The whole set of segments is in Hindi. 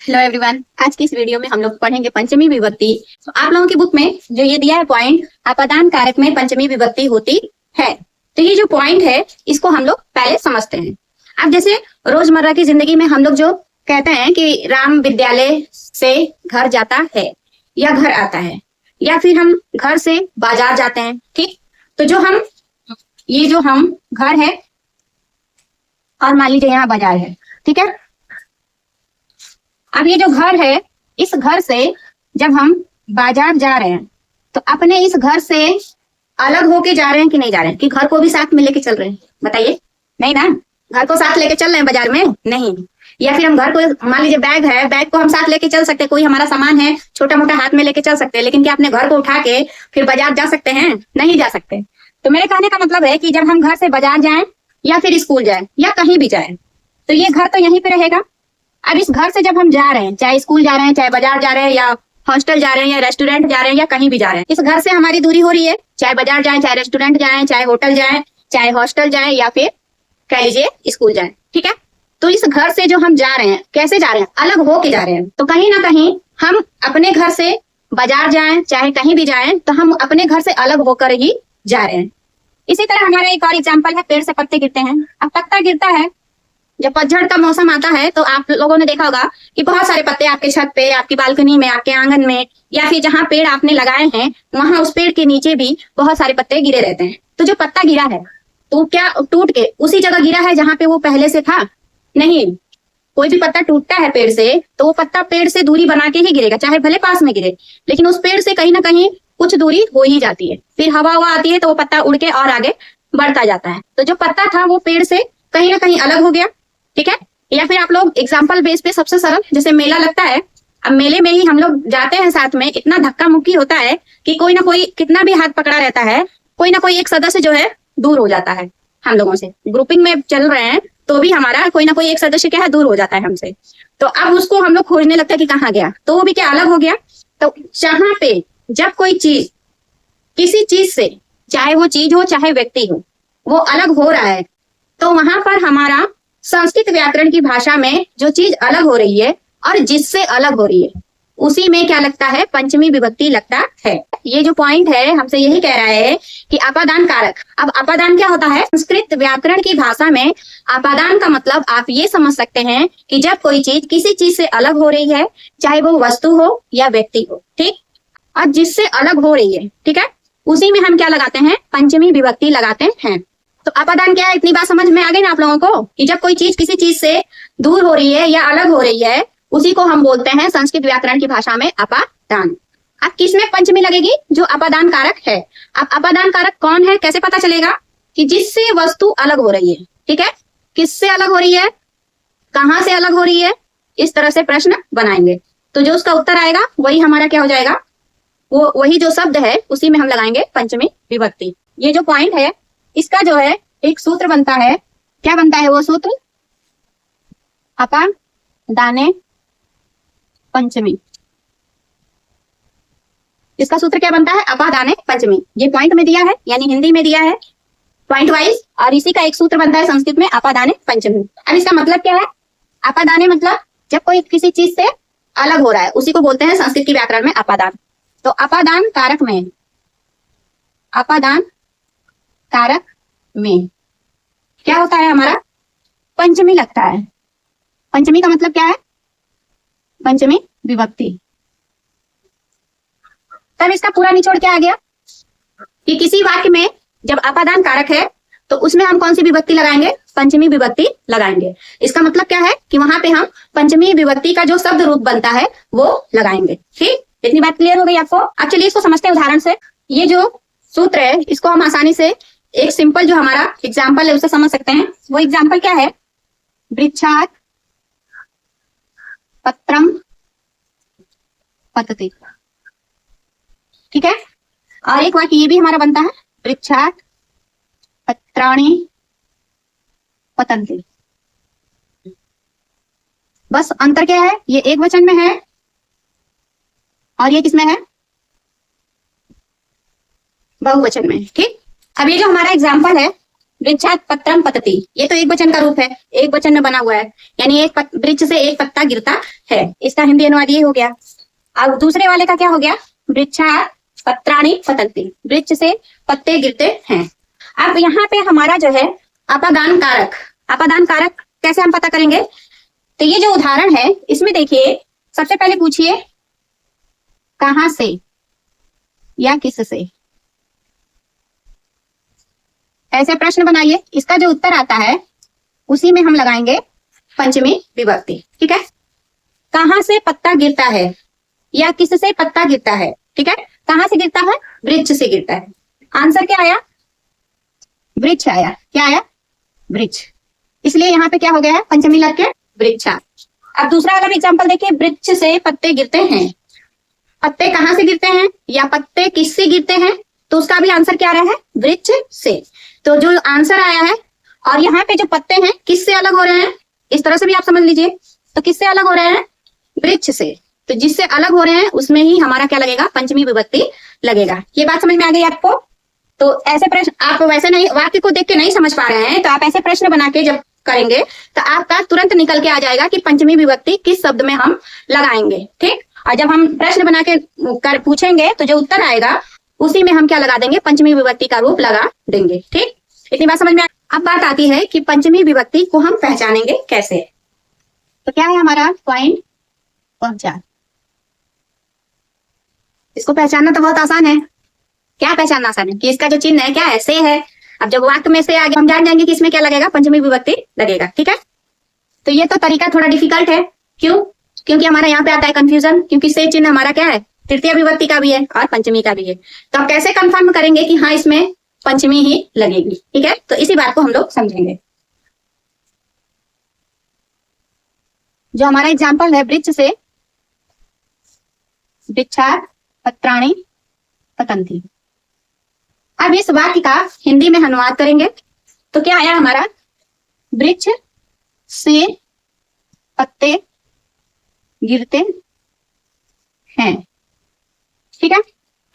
हेलो एवरीवन, आज की इस वीडियो में हम लोग पढ़ेंगे पंचमी विभक्ति। तो आप लोगों की बुक में जो ये दिया है पॉइंट, अपादान कारक में पंचमी विभक्ति होती है। तो ये जो पॉइंट है इसको हम लोग पहले समझते हैं। अब जैसे रोजमर्रा की जिंदगी में हम लोग जो कहते हैं कि राम विद्यालय से घर जाता है या घर आता है, या फिर हम घर से बाजार जाते हैं। ठीक, तो ये जो हम घर है और मान लीजिए यहाँ बाजार है। ठीक है, अब ये जो घर है, इस घर से जब हम बाजार जा रहे हैं तो अपने इस घर से अलग होके जा रहे हैं कि नहीं जा रहे हैं, कि घर को भी साथ में लेके चल रहे हैं? बताइए, नहीं ना। घर को साथ लेके चल रहे हैं बाजार में? नहीं। या फिर हम घर को, मान लीजिए बैग है, बैग को हम साथ लेके चल सकते हैं, कोई हमारा सामान है छोटा मोटा हाथ में लेके चल सकते हैं, लेकिन क्या अपने घर को उठा के फिर बाजार जा सकते हैं? नहीं जा सकते। तो मेरे कहने का मतलब है कि जब हम घर से बाजार जाएं या फिर स्कूल जाएं या कहीं भी जाएं, तो ये घर तो यहीं पे रहेगा। अब इस घर से जब हम जा रहे हैं, चाहे स्कूल जा रहे हैं, चाहे बाजार जा रहे हैं, या हॉस्टल जा रहे हैं, या रेस्टोरेंट जा रहे हैं, या कहीं भी जा रहे हैं, इस घर से हमारी दूरी हो रही है। चाहे बाजार जाएं, चाहे रेस्टोरेंट जाएं, चाहे होटल जाएं, चाहे हॉस्टल जाएं, या फिर कह लीजिए स्कूल जाएं। ठीक है, तो इस घर से जो हम जा रहे हैं, कैसे जा रहे हैं? अलग होके जा रहे हैं। तो कहीं ना कहीं हम अपने घर से बाजार जाएं, चाहे कहीं भी जाएं, तो हम अपने घर से अलग होकर ही जा रहे हैं। इसी तरह हमारा एक और एग्जाम्पल है, पेड़ से पत्ते गिरते हैं। अब पत्ता गिरता है, जब पतझड़ का मौसम आता है तो आप लोगों ने देखा होगा कि बहुत सारे पत्ते आपके छत पे, आपकी बालकनी में, आपके आंगन में, या फिर जहां पेड़ आपने लगाए हैं वहां उस पेड़ के नीचे भी बहुत सारे पत्ते गिरे रहते हैं। तो जो पत्ता गिरा है तो क्या टूट के उसी जगह गिरा है जहां पे वो पहले से था? नहीं। कोई भी पत्ता टूटता है पेड़ से तो वो पत्ता पेड़ से दूरी बना के ही गिरेगा, चाहे भले पास में गिरे, लेकिन उस पेड़ से कहीं ना कहीं कुछ दूरी हो ही जाती है। फिर हवा आती है तो वो पत्ता उड़ के और आगे बढ़ता जाता है। तो जो पत्ता था वो पेड़ से कहीं ना कहीं अलग हो गया। ठीक है, या फिर आप लोग एग्जाम्पल बेस पे सबसे सरल, जैसे मेला लगता है, अब मेले में ही हम लोग जाते हैं साथ में, इतना धक्का मुक्की होता है कि कोई ना कोई, कितना भी हाथ पकड़ा रहता है, कोई ना कोई एक सदस्य जो है दूर हो जाता है हम लोगों से। ग्रुपिंग में चल रहे हैं तो भी हमारा कोई ना कोई एक सदस्य क्या है, दूर हो जाता है हमसे। तो अब उसको हम लोग खोजने लगते हैं कि कहाँ गया, तो वो भी क्या अलग हो गया। तो जहां पे जब कोई चीज किसी चीज से, चाहे वो चीज हो चाहे व्यक्ति हो, वो अलग हो रहा है, तो वहां पर हमारा संस्कृत व्याकरण की भाषा में जो चीज अलग हो रही है और जिससे अलग हो रही है, उसी में क्या लगता है? पंचमी विभक्ति लगता है। ये जो पॉइंट है हमसे यही कह रहा है कि अपादान कारक। अब अपादान क्या होता है? संस्कृत व्याकरण की भाषा में अपादान का मतलब आप ये समझ सकते हैं कि जब कोई चीज किसी चीज से अलग हो रही है, चाहे वो वस्तु हो या व्यक्ति हो, ठीक, और जिससे अलग हो रही है, ठीक है, उसी में हम क्या लगाते हैं? पंचमी विभक्ति लगाते हैं। तो अपादान क्या है? इतनी बात समझ में आ गई ना आप लोगों को, कि जब कोई चीज किसी चीज से दूर हो रही है या अलग हो रही है, उसी को हम बोलते हैं संस्कृत व्याकरण की भाषा में अपादान। अब किसमें पंचमी लगेगी? जो अपादान कारक है। अब अपादान कारक कौन है, कैसे पता चलेगा? कि जिससे वस्तु अलग हो रही है। ठीक है, किससे अलग हो रही है, कहां से अलग हो रही है, इस तरह से प्रश्न बनाएंगे। तो जो उसका उत्तर आएगा वही हमारा क्या हो जाएगा, वो वही जो शब्द है उसी में हम लगाएंगे पंचमी विभक्ति। ये जो पॉइंट है इसका जो है एक सूत्र बनता है। क्या बनता है वो सूत्र? अपादाने पंचमी। इसका सूत्र क्या बनता है? अपादाने पंचमी। ये पॉइंट में दिया है, यानी हिंदी में दिया है पॉइंट वाइज, और इसी का एक सूत्र बनता है संस्कृत में, अपादाने पंचमी। अब इसका मतलब क्या है? अपादाने मतलब जब कोई किसी चीज से अलग हो रहा है, उसी को बोलते हैं संस्कृत की व्याकरण में अपादान। तो अपादान कारक में, अपादान कारक में क्या होता है? हमारा पंचमी लगता है। पंचमी का मतलब क्या है? पंचमी विभक्ति। तब इसका पूरा निचोड़ क्या आ गया कि किसी वाक्य में जब अपादान कारक है तो उसमें हम कौन सी विभक्ति लगाएंगे? पंचमी विभक्ति लगाएंगे। इसका मतलब क्या है कि वहां पे हम पंचमी विभक्ति का जो शब्द रूप बनता है वो लगाएंगे। ठीक, इतनी बात क्लियर हो गई आपको? अब चलिए इसको समझते हैं उदाहरण से। ये जो सूत्र है इसको हम आसानी से एक सिंपल जो हमारा एग्जाम्पल है उससे समझ सकते हैं। वो एग्जाम्पल क्या है? वृक्षात पत्रम पतति। ठीक है, और एक वाक्य ये भी हमारा बनता है, वृक्षात पत्राणि पतन्ति। बस अंतर क्या है? ये एक वचन में है और ये किसमें है? बहुवचन में। ठीक, अब ये जो हमारा एग्जाम्पल है वृक्षात पत्रम पतति, ये तो एक वचन का रूप है, एक वचन में बना हुआ है, यानी एक वृक्ष से एक पत्ता गिरता है, इसका हिंदी अनुवाद ये हो गया। अब दूसरे वाले का क्या हो गया, वृक्षात पत्राणि पतन्ति, वृक्ष से पत्ते गिरते हैं। अब यहाँ पे हमारा जो है अपादान कारक, अपादान कारक कैसे हम पता करेंगे, तो ये जो उदाहरण है इसमें देखिए, सबसे पहले पूछिए कहां से या किससे, ऐसे प्रश्न बनाइए, इसका जो उत्तर आता है उसी में हम लगाएंगे पंचमी विभक्ति। ठीक है, कहां से पत्ता गिरता है या किससे पत्ता गिरता है। ठीक है, कहां से गिरता है, वृक्ष से गिरता है। आंसर क्या आया, वृक्ष आया, क्या आया, वृक्ष, इसलिए यहाँ पे क्या हो गया है, पंचमी लग के वृक्षा। अब दूसरा वाला एग्जांपल देखिए, वृक्ष से पत्ते गिरते हैं, पत्ते कहां से गिरते हैं या पत्ते किससे गिरते हैं, तो उसका भी आंसर क्या आ रहा है, वृक्ष से। तो जो आंसर आया है और यहाँ पे जो पत्ते हैं किससे अलग हो रहे हैं, इस तरह से भी आप समझ लीजिए, तो किससे अलग हो रहे हैं, वृक्ष से, तो जिससे अलग हो रहे हैं उसमें ही हमारा क्या लगेगा, पंचमी विभक्ति लगेगा। ये बात समझ में आ गई आपको। तो ऐसे प्रश्न आप वैसे नहीं, वाक्य को देख के नहीं समझ पा रहे हैं तो आप ऐसे प्रश्न बना के जब करेंगे तो आपका तुरंत निकल के आ जाएगा कि पंचमी विभक्ति किस शब्द में हम लगाएंगे। ठीक, और जब हम प्रश्न बना के पूछेंगे तो जो उत्तर आएगा उसी में हम क्या लगा देंगे, पंचमी विभक्ति का रूप लगा देंगे। ठीक, इतनी बात समझ में। अब बात आती है कि पंचमी विभक्ति को हम पहचानेंगे कैसे। तो क्या है हमारा पॉइंट पहचान, इसको पहचानना तो बहुत आसान है। क्या पहचानना आसान है कि इसका जो चिन्ह है क्या है, से है। अब जब वाक्य में से आगे हम जान जाएंगे कि इसमें क्या लगेगा, पंचमी विभक्ति लगेगा। ठीक है, तो ये तो तरीका थोड़ा डिफिकल्ट है, क्यों, क्योंकि हमारा यहाँ पे आता है कंफ्यूजन, क्योंकि से चिन्ह हमारा क्या है, तृतीय विभक्ति का भी है और पंचमी का भी है। तो आप कैसे कंफर्म करेंगे कि हाँ इसमें पंचमी ही लगेगी। ठीक है, तो इसी बात को हम लोग समझेंगे। जो हमारा एग्जाम्पल है वृक्ष से, वृक्षात पत्राणि पतन्ति। अब इस वाक्य का हिंदी में अनुवाद करेंगे तो क्या आया हमारा, वृक्ष से पत्ते गिरते हैं। ठीक है,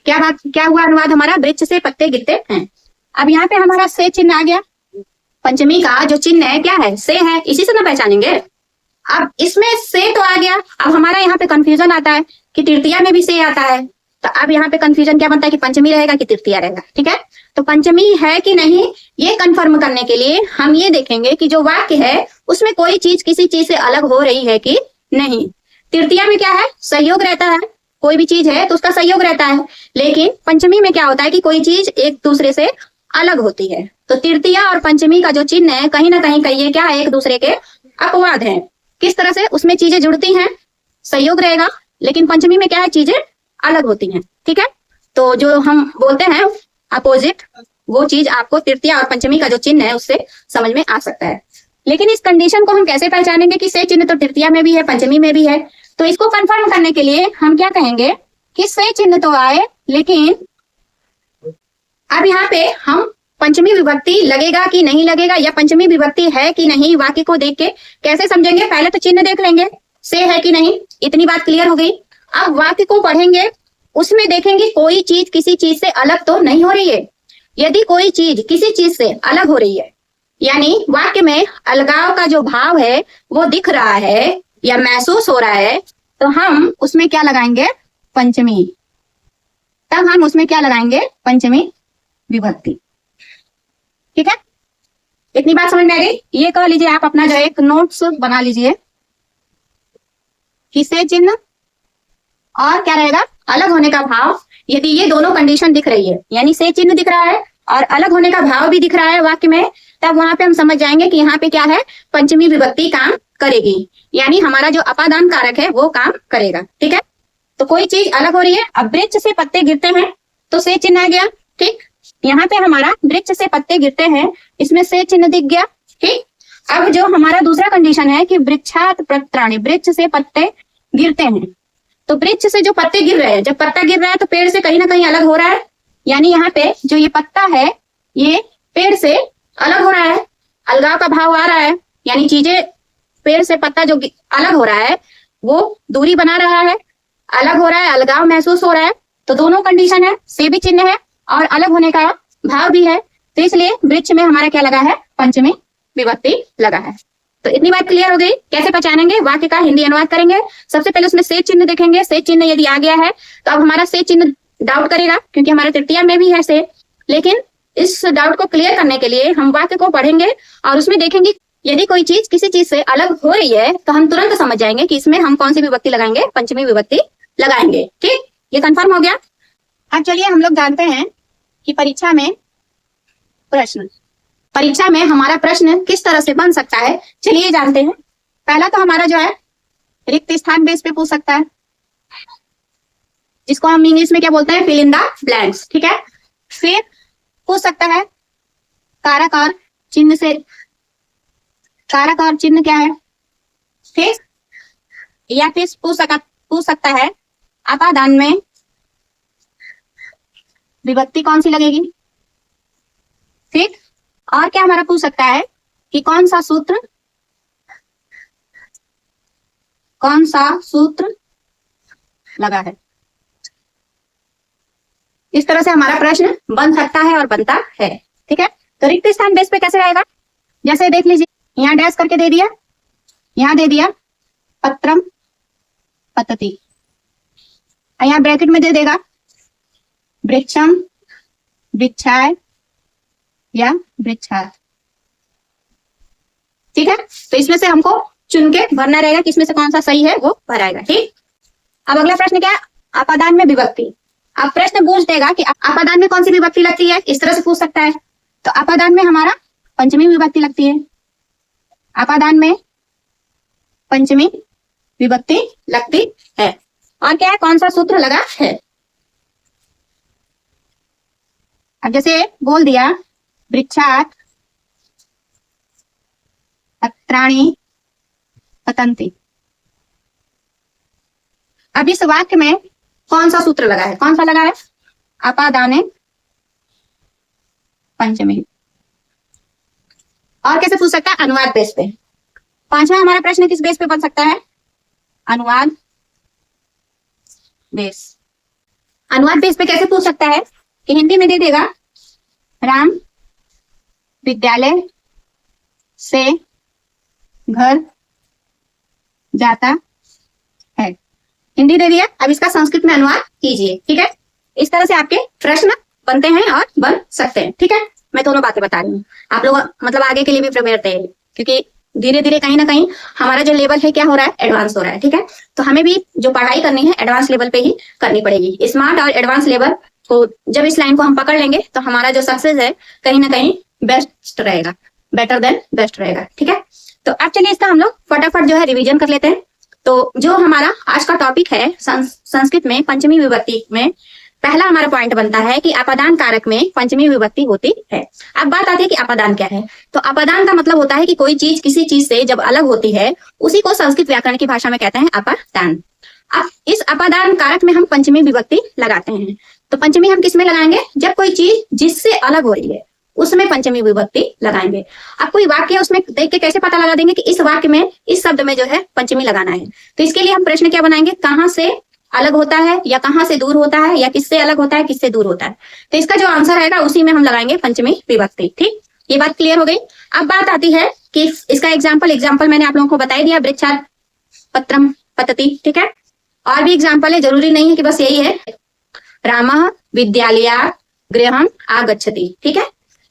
क्या बात, क्या हुआ अनुवाद हमारा, वृक्ष से पत्ते गिरते हैं। अब यहाँ पे हमारा से चिन्ह आ गया, पंचमी का जो चिन्ह है क्या है, से है, इसी से ना पहचानेंगे। अब इसमें से तो आ गया, अब हमारा यहाँ पे कंफ्यूजन आता है कि तृतीया में भी से आता है, तो अब यहाँ पे कंफ्यूजन क्या बनता है कि पंचमी रहेगा कि तृतीया रहेगा। ठीक है, तो पंचमी है कि नहीं ये कंफर्म करने के लिए हम ये देखेंगे कि जो वाक्य है उसमें कोई चीज किसी चीज से अलग हो रही है कि नहीं। तृतीया में क्या है, सहयोग रहता है, कोई भी चीज है तो उसका सहयोग रहता है, लेकिन पंचमी में क्या होता है कि कोई चीज एक दूसरे से अलग होती है। तो तृतीया और पंचमी का जो चिन्ह है कहीं ना कहीं कहिए क्या है, एक दूसरे के अपवाद है। किस तरह से, उसमें चीजें जुड़ती हैं, सहयोग रहेगा, लेकिन पंचमी में क्या है, चीजें अलग होती हैं। ठीक है, तो जो हम बोलते हैं अपोजिट, वो चीज आपको तृतीया और पंचमी का जो चिन्ह है उससे समझ में आ सकता है। लेकिन इस कंडीशन को हम कैसे पहचानेंगे कि से चिन्ह तो तृतीया में भी है पंचमी में भी है। तो इसको कंफर्म करने के लिए हम क्या कहेंगे कि से चिन्ह तो आए, लेकिन अब यहाँ पे हम पंचमी विभक्ति लगेगा कि नहीं लगेगा या पंचमी विभक्ति है कि नहीं, वाक्य को देख के कैसे समझेंगे, पहले तो चिन्ह देख लेंगे से है कि नहीं, इतनी बात क्लियर हो गई। अब वाक्य को पढ़ेंगे, उसमें देखेंगे कोई चीज किसी चीज से अलग तो नहीं हो रही है। यदि कोई चीज किसी चीज से अलग हो रही है, यानी वाक्य में अलगाव का जो भाव है वो दिख रहा है या महसूस हो रहा है, तो हम उसमें क्या लगाएंगे, पंचमी। तब हम उसमें क्या लगाएंगे, पंचमी विभक्ति। ठीक है, इतनी बात समझ में आ गई। ये कह लीजिए आप अपना जो एक नोट्स बना लीजिए कि से चिन्ह और क्या रहेगा, अलग होने का भाव। यदि ये दोनों कंडीशन दिख रही है, यानी से चिन्ह दिख रहा है और अलग होने का भाव भी दिख रहा है वाक्य में, तब वहां पे हम समझ जाएंगे कि यहाँ पे क्या है, पंचमी विभक्ति काम करेगी, यानी हमारा जो अपादान कारक है वो काम करेगा। ठीक है, तो कोई चीज अलग हो रही है। अब वृक्ष से पत्ते गिरते हैं तो से चिन्ह आ गया। ठीक, यहाँ पे हमारा वृक्ष से पत्ते गिरते हैं, इसमें से चिन्ह दिख गया। ठीक, अब जो हमारा दूसरा कंडीशन है कि वृक्षात पत्राणि, वृक्ष से पत्ते गिरते हैं, तो वृक्ष से जो पत्ते गिर रहे हैं, जब पत्ता गिर रहा है तो पेड़ से कहीं ना कहीं अलग हो रहा है, यानी यहाँ पे जो ये पत्ता है ये पेड़ से अलग हो रहा है, अलगाव का भाव आ रहा है, यानी चीजें पेड़ से पत्ता जो अलग हो रहा है वो दूरी बना रहा है, अलग हो रहा है, अलगाव महसूस हो रहा है। तो दोनों कंडीशन है, से भी चिन्ह है और अलग होने का भाव भी है, तो इसलिए वृक्ष में हमारा क्या लगा है, पंचमी विभक्ति लगा है। तो इतनी बात क्लियर हो गई। कैसे पहचानेंगे, वाक्य का हिंदी अनुवाद करेंगे। सबसे पहले उसमें से चिन्ह देखेंगे। से चिन्ह यदि आ गया है तो अब हमारा से चिन्ह डाउट करेगा, क्योंकि हमारे तृतीया में भी है से। लेकिन इस डाउट को क्लियर करने के लिए हम वाक्य को पढ़ेंगे और उसमें देखेंगे यदि कोई चीज किसी चीज से अलग हो रही है तो हम तुरंत समझ जाएंगे कि इसमें हम कौन सी विभक्ति लगाएंगे, पंचमी विभक्ति लगाएंगे। ठीक, ये कंफर्म हो गया। अब चलिए हम लोग जानते हैं कि परीक्षा में हमारा प्रश्न किस तरह से बन सकता है। चलिए जानते हैं। पहला तो हमारा जो है रिक्त स्थान बेस पे पूछ सकता है, जिसको हम इंग्लिश में क्या बोलते हैं, फिल इन द ब्लैंक्स। ठीक है, फिर पूछ सकता है कारक और चिन्ह से, कारक और चिन्ह क्या है। फिर या फिर पूछ सकता है अपादान में विभक्ति कौन सी लगेगी। फिर और क्या हमारा पूछ सकता है कि कौन सा सूत्र लगा है। इस तरह से हमारा प्रश्न बन सकता है और बनता है। ठीक है, तो रिक्त स्थान बेस पे कैसे आएगा, जैसे देख लीजिए, यहाँ डैश करके दे दिया, यहाँ दे दिया पत्रम पतति, यहाँ ब्रैकेट में दे देगा वृक्षम वृक्षाय या वृक्षात। ठीक है, तो इसमें से हमको चुन के भरना रहेगा कि इसमें से कौन सा सही है वो भराएगा। ठीक, अब अगला प्रश्न क्या है, अपादान में विभक्ति। अब प्रश्न पूछ देगा कि अपादान में कौन सी विभक्ति लगती है, इस तरह से पूछ सकता है। तो अपादान में हमारा पंचमी विभक्ति लगती है, अपादान में पंचमी विभक्ति लगती है। और क्या है, कौन सा सूत्र लगा है। अब जैसे बोल दिया वृक्षात पत्राणि पतन्ति। अब इस वाक्य में कौन सा सूत्र लगा है, कौन सा लगा है, अपादाने पंचमी। और कैसे पूछ सकता है, अनुवाद बेस पे। पांचवा हमारा प्रश्न किस बेस पे बन सकता है, अनुवाद बेस। अनुवाद बेस पे कैसे पूछ सकता है कि हिंदी में दे देगा राम विद्यालय से घर जाता है, हिंदी दे दिया। अब इसका संस्कृत में अनुवाद कीजिए। ठीक है, इस तरह से आपके प्रश्न बनते हैं और बन सकते हैं। ठीक है, मैं दोनों बातें बता रही हूँ, आप लोग मतलब आगे के लिए भी प्रिपेयर थे, क्योंकि धीरे धीरे कहीं ना कहीं हमारा जो लेवल है क्या हो रहा है, एडवांस हो रहा है। ठीक है, तो हमें भी जो पढ़ाई करनी है एडवांस लेवल पे ही करनी पड़ेगी। स्मार्ट और एडवांस लेवल को जब इस लाइन को हम पकड़ लेंगे तो हमारा जो सक्सेस है कहीं ना कहीं बेस्ट रहेगा, बेटर देन बेस्ट रहेगा। ठीक है, तो अब चलिए इसका हम लोग फटाफट जो है रिवीजन कर लेते हैं। तो जो हमारा आज का टॉपिक है संस्कृत में पंचमी विभक्ति में, पहला हमारा पॉइंट बनता है कि अपादान कारक में पंचमी विभक्ति होती है। अब बात आती है कि अपादान क्या है। तो अपादान का मतलब होता है कि कोई चीज किसी चीज से जब अलग होती है उसी को संस्कृत व्याकरण की भाषा में कहते हैं अपादान। अब इस अपादान कारक में हम पंचमी विभक्ति लगाते हैं। तो पंचमी हम किस में लगाएंगे, जब कोई चीज जिससे अलग हो रही है उसमें पंचमी विभक्ति लगाएंगे। अब कोई वाक्य उसमें देख के कैसे पता लगा देंगे कि इस वाक्य में इस शब्द में जो है पंचमी लगाना है। तो इसके लिए हम प्रश्न क्या बनाएंगे, कहाँ से अलग होता है या कहाँ से दूर होता है या किससे अलग होता है किससे दूर होता है। तो इसका जो आंसर आएगा उसी में हम लगाएंगे पंचमी विभक्ति। ठीक, ये बात क्लियर हो गई। अब बात आती है कि इसका एग्जाम्पल मैंने आप लोगों को बता ही दिया, वृक्षात पत्रम पतति। ठीक है, और भी एग्जाम्पल है, जरूरी नहीं है कि बस यही है। रामः विद्यालयात् गृहम् आगच्छति। ठीक है,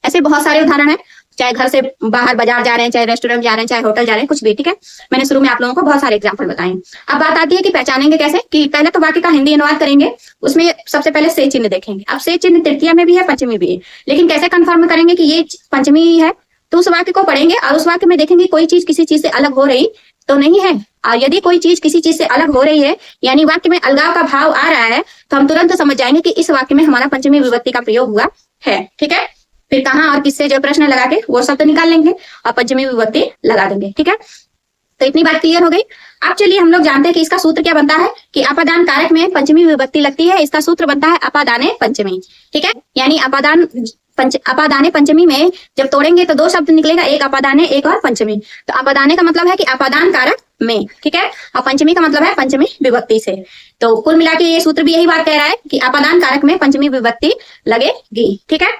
ऐसे बहुत सारे उदाहरण है, चाहे घर से बाहर बाजार जा रहे हैं, चाहे रेस्टोरेंट जा रहे हैं, चाहे होटल जा रहे हैं, कुछ भी। ठीक है, मैंने शुरू में आप लोगों को बहुत सारे एग्जांपल बताए। अब बात आती है कि पहचानेंगे कैसे, कि पहले तो वाक्य का हिंदी अनुवाद करेंगे, उसमें सबसे पहले से चिन्ह देखेंगे। अब से चिन्ह तृतीया में भी है, पंचमी भी है, लेकिन कैसे कंफर्म करेंगे कि ये पंचमी ही है। तो उस वाक्य को पढ़ेंगे और उस वाक्य में देखेंगे कोई चीज किसी चीज से अलग हो रही तो नहीं है। और यदि कोई चीज किसी चीज से अलग हो रही है, यानी वाक्य में अलगाव का भाव आ रहा है, तो हम तुरंत समझ जाएंगे कि इस वाक्य में हमारा पंचमी विभक्ति का प्रयोग हुआ है। ठीक है, फिर कहाँ और किससे जो प्रश्न लगा के वो शब्द निकाल लेंगे और पंचमी विभक्ति लगा देंगे। ठीक है, तो इतनी बात क्लियर हो गई। अब चलिए हम लोग जानते हैं कि इसका सूत्र क्या बनता है, कि अपादान कारक में पंचमी विभक्ति लगती है, इसका सूत्र बनता है अपादाने पंचमी। ठीक है, यानी अपादाने पंचमी में जब तोड़ेंगे तो दो शब्द निकलेगा, एक अपादाने एक और पंचमी। तो अपादाने का मतलब है कि अपादान कारक में, ठीक है, और पंचमी का मतलब है पंचमी विभक्ति से। तो कुल मिला के ये सूत्र भी यही बात कह रहा है कि अपादान कारक में पंचमी विभक्ति लगेगी। ठीक है,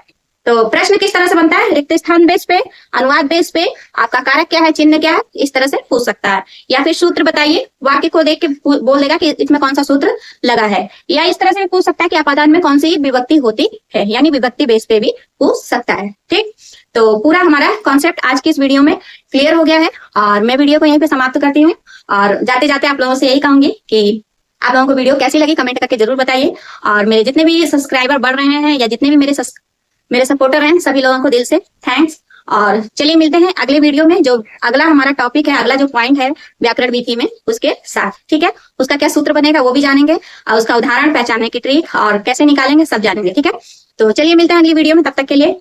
तो प्रश्न किस तरह से बनता है, रिक्त स्थान बेस पे, अनुवाद बेस पे, आपका कारक क्या है, चिन्ह क्या है, इस तरह से पूछ सकता है। या फिर सूत्र बताइए, वाक्य को देख के बोल देगा कि इसमें कौन सा सूत्र लगा है। या इस तरह से भी पूछ सकता है कि अपादान में कौन सी विभक्ति होती है, यानी विभक्ति बेस पे भी पूछ सकता है। ठीक, तो पूरा हमारा कॉन्सेप्ट आज की इस वीडियो में क्लियर हो गया है और मैं वीडियो को यहीं पे समाप्त करती हूँ। और जाते जाते आप लोगों से यही कहूंगी कि आप लोगों को वीडियो कैसी लगी कमेंट करके जरूर बताइए। और मेरे जितने भी सब्सक्राइबर बढ़ रहे हैं या जितने भी मेरे सपोर्टर हैं, सभी लोगों को दिल से थैंक्स। और चलिए मिलते हैं अगले वीडियो में, जो अगला हमारा टॉपिक है, अगला जो पॉइंट है व्याकरण वीथी में, उसके साथ। ठीक है, उसका क्या सूत्र बनेगा वो भी जानेंगे और उसका उदाहरण, पहचानने की ट्रिक और कैसे निकालेंगे सब जानेंगे। ठीक है, तो चलिए मिलते हैं अगली वीडियो में, तब तक के लिए